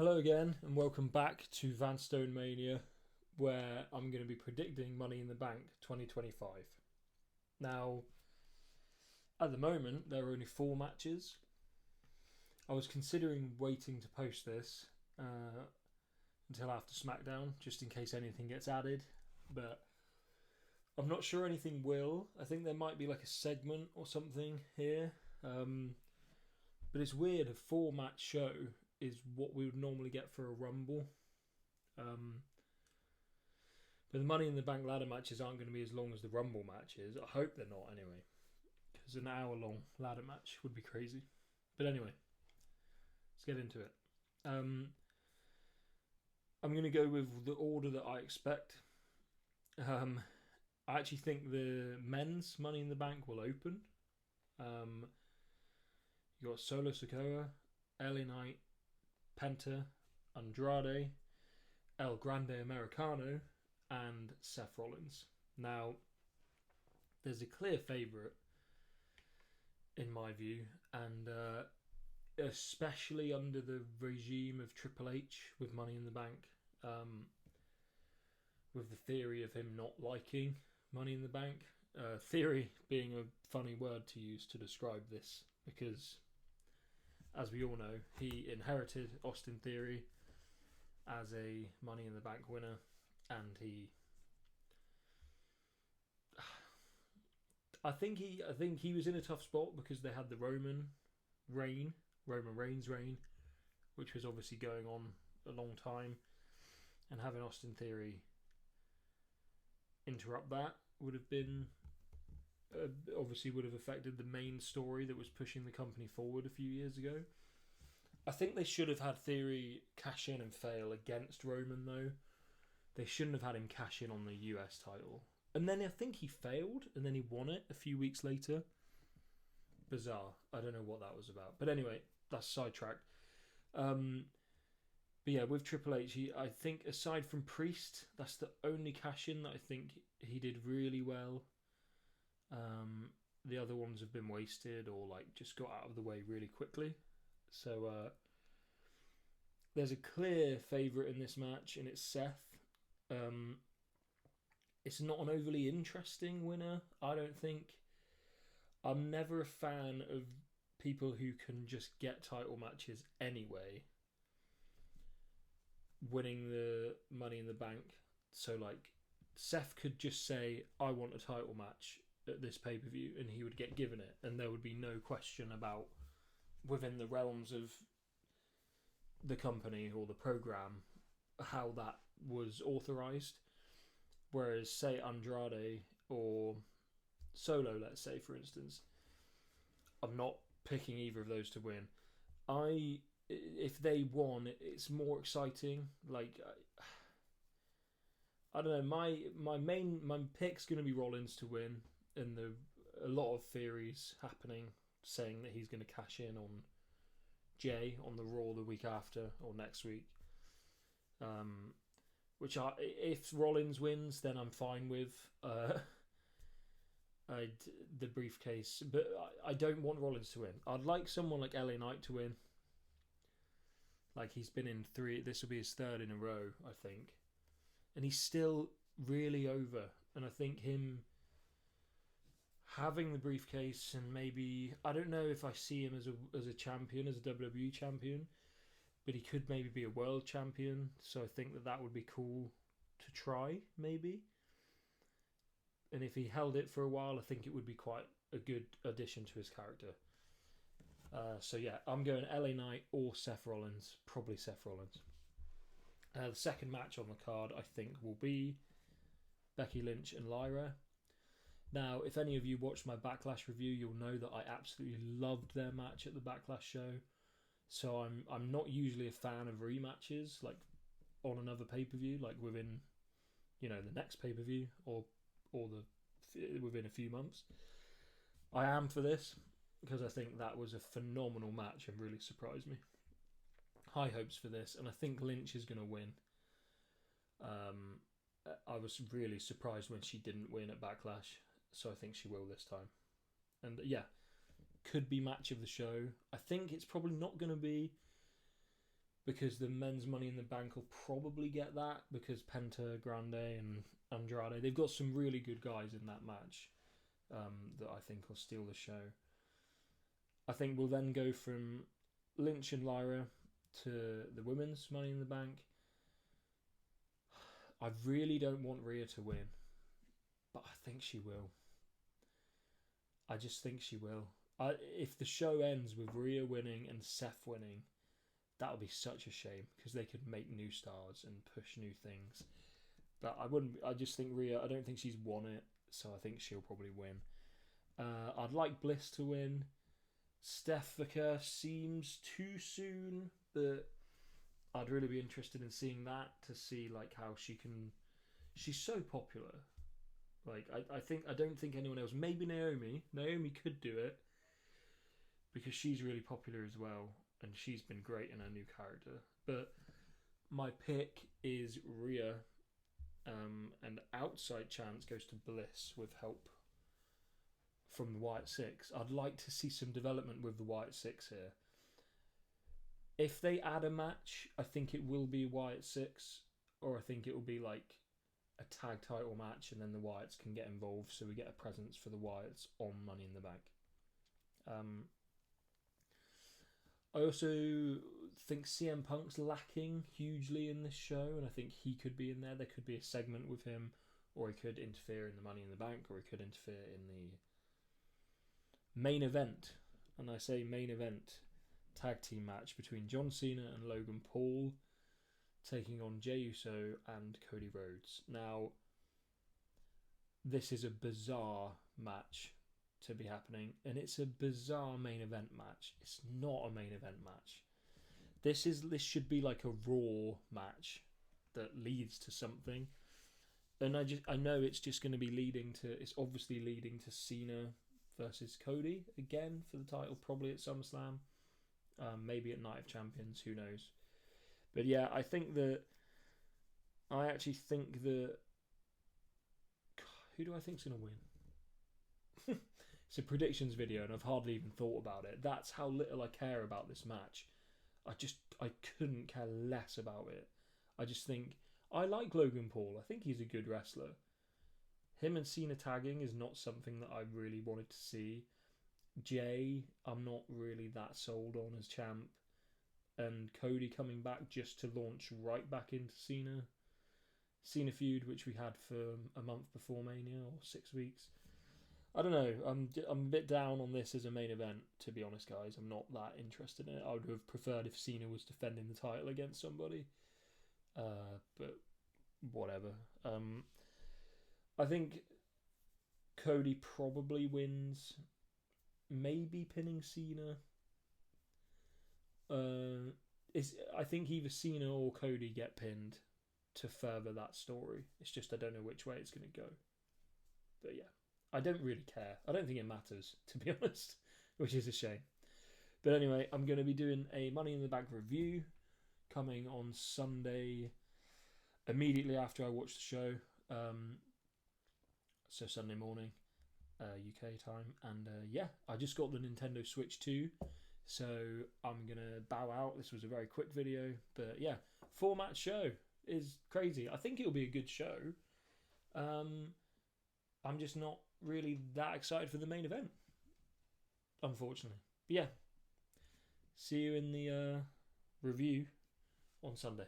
Hello again, and welcome back to Vanstone Mania, where I'm going to be predicting Money in the Bank 2025. Now, at the moment, there are only 4 matches. I was considering waiting to post this until after SmackDown, just in case anything gets added, but I'm not sure anything will. I think there might be like a segment or something here, but it's weird. A 4 match show is what we would normally get for a Rumble. But the Money in the Bank ladder matches aren't going to be as long as the Rumble matches. I hope they're not anyway, because an hour-long ladder match would be crazy. But anyway, let's get into it. I'm going to go with the order that I expect. I actually think the men's Money in the Bank will open. You got Solo Sikoa, LA Knight, Penta, Andrade, El Grande Americano, and Seth Rollins. Now, there's a clear favourite in my view, and especially under the regime of Triple H with Money in the Bank, with the theory of him not liking Money in the Bank. Theory being a funny word to use to describe this, because as we all know, he inherited Austin Theory as a Money in the Bank winner, and I think he was in a tough spot because they had the Roman Reigns reign, which was obviously going on a long time, and having Austin Theory interrupt that would have been obviously would have affected the main story that was pushing the company forward a few years ago. I think they should have had Theory cash in and fail against Roman, though. They shouldn't have had him cash in on the US title. And then I think he failed, and then he won it a few weeks later. Bizarre. I don't know what that was about. But anyway, that's sidetracked. But yeah, with Triple H, I think aside from Priest, that's the only cash in that I think he did really well. The other ones have been wasted or like just got out of the way really quickly. So there's a clear favourite in this match, and it's Seth. It's not an overly interesting winner, I don't think. I'm never a fan of people who can just get title matches anyway, winning the Money in the Bank. So like Seth could just say, I want a title match at this pay-per-view, and he would get given it, and there would be no question about, within the realms of the company or the program, how that was authorized. Whereas say Andrade or Solo, let's say for instance, I'm not picking either of those to win. If they won, it's more exciting. Like I don't know, my pick's going to be Rollins to win, and a lot of theories happening saying that he's going to cash in on Jay on the Raw the week after or next week. If Rollins wins, then I'm fine with the briefcase, but I don't want Rollins to win. I'd like someone like LA Knight to win. Like, he's been in 3. This will be his 3rd in a row, I think, and he's still really over. And I think him having the briefcase, and maybe, I don't know if I see him as a champion, as a WWE champion, but he could maybe be a world champion. So I think that would be cool to try, maybe. And if he held it for a while, I think it would be quite a good addition to his character. So yeah, I'm going LA Knight or Seth Rollins. Probably Seth Rollins. The second match on the card, I think, will be Becky Lynch and Lyra. Now, if any of you watched my Backlash review, you'll know that I absolutely loved their match at the Backlash show. So I'm not usually a fan of rematches, like on another pay-per-view, like within, the next pay-per-view or within a few months. I am for this because I think that was a phenomenal match and really surprised me. High hopes for this, and I think Lynch is going to win. I was really surprised when she didn't win at Backlash, so I think she will this time. And yeah, could be match of the show. I think it's probably not going to be because the men's Money in the Bank will probably get that because Penta, Grande, and Andrade, they've got some really good guys in that match that I think will steal the show. I think we'll then go from Lynch and Lyra to the women's Money in the Bank. I really don't want Rhea to win, but I think she will. I just think she will. If the show ends with Rhea winning and Seth winning, that would be such a shame because they could make new stars and push new things. But I wouldn't. I just think Rhea. I don't think she's won it, so I think she'll probably win. I'd like Bliss to win. Steffica seems too soon, but I'd really be interested in seeing that to see like how she can. She's so popular. Like I don't think anyone else. Maybe Naomi. Naomi could do it because she's really popular as well, and she's been great in her new character. But my pick is Rhea, and outside chance goes to Bliss with help from the Wyatt Six. I'd like to see some development with the Wyatt Six here. If they add a match, I think it will be Wyatt Six, or I think it will be like a tag title match, and then the Wyatts can get involved, so we get a presence for the Wyatts on Money in the Bank. I also think CM Punk's lacking hugely in this show, and I think he could be in there. There could be a segment with him, or he could interfere in the Money in the Bank, or he could interfere in the main event. And I say main event tag team match between John Cena and Logan Paul taking on Jey Uso and Cody Rhodes. Now, this is a bizarre match to be happening, and it's a bizarre main event match. It's not a main event match. This should be like a Raw match that leads to something. And I know it's just going to be it's obviously leading to Cena versus Cody again for the title, probably at SummerSlam, maybe at Night of Champions, who knows. But yeah, I actually think that who do I think's going to win? It's a predictions video, and I've hardly even thought about it. That's how little I care about this match. I couldn't care less about it. I just think I like Logan Paul. I think he's a good wrestler. Him and Cena tagging is not something that I really wanted to see. Jay, I'm not really that sold on as champ. And Cody coming back just to launch right back into Cena feud, which we had for a month before Mania, or 6 weeks. I don't know. I'm a bit down on this as a main event, to be honest, guys. I'm not that interested in it. I would have preferred if Cena was defending the title against somebody. But whatever. I think Cody probably wins, maybe pinning Cena. I think either Cena or Cody get pinned to further that story. It's just I don't know which way it's going to go. But yeah, I don't really care. I don't think it matters, to be honest, which is a shame. But anyway, I'm going to be doing a Money in the Bank review coming on Sunday, immediately after I watch the show. So Sunday morning, UK time. And yeah, I just got the Nintendo Switch 2. So I'm going to bow out. This was a very quick video. But yeah, 4-match show is crazy. I think it'll be a good show. I'm just not really that excited for the main event, unfortunately. But yeah, see you in the review on Sunday.